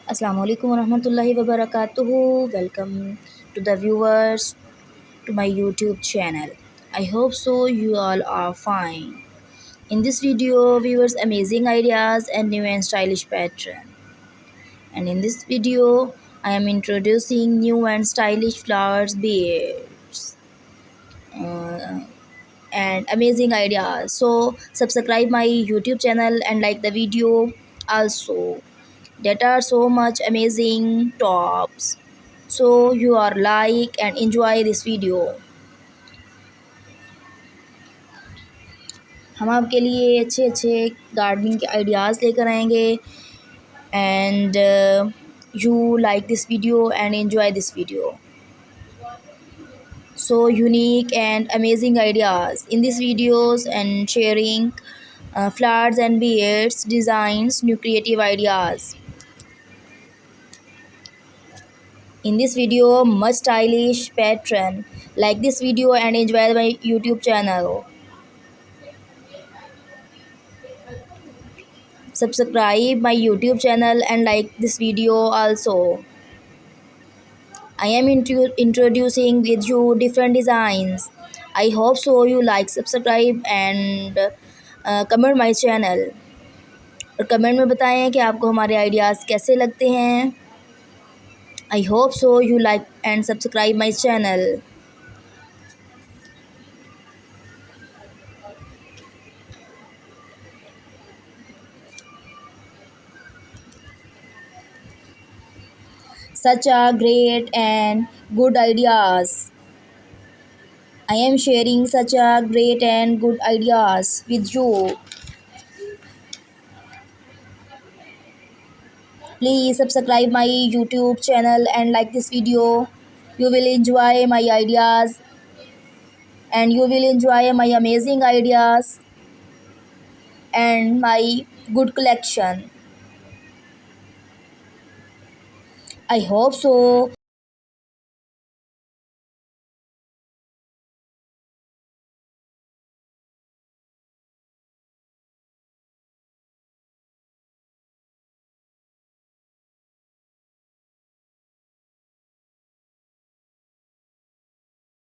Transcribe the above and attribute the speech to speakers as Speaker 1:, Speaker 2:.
Speaker 1: Assalamu alaikum warahmatullahi wabarakatuh. Welcome to the viewers to my YouTube channel. I hope so you all are fine. In this video, viewers amazing ideas and new and stylish pattern. And in this video, I am introducing new and stylish flowers beads and amazing ideas. So subscribe my YouTube channel and like the video also. That are so much amazing tops. So you are like and enjoy this video. हम आपके लिए अच्छे अच्छे gardening के ideas लेकर आएंगे and you like this video and enjoy this video. So unique and amazing ideas in these videos and sharing flowers and beads designs, new creative ideas. In this video, much stylish pattern. Like this video and enjoy my YouTube channel. Subscribe my YouTube channel and like this video also. I am introducing with you different designs. I hope so you like, subscribe and comment my channel. और comment में बताएं कि आपको हमारे ideas कैसे लगते हैं. I hope so you like and subscribe my channel. Such a great and good ideas. I am sharing such a great and good ideas with you. Please subscribe my YouTube channel and like this video. You will enjoy my ideas and you will enjoy my amazing ideas and my good collection. I hope so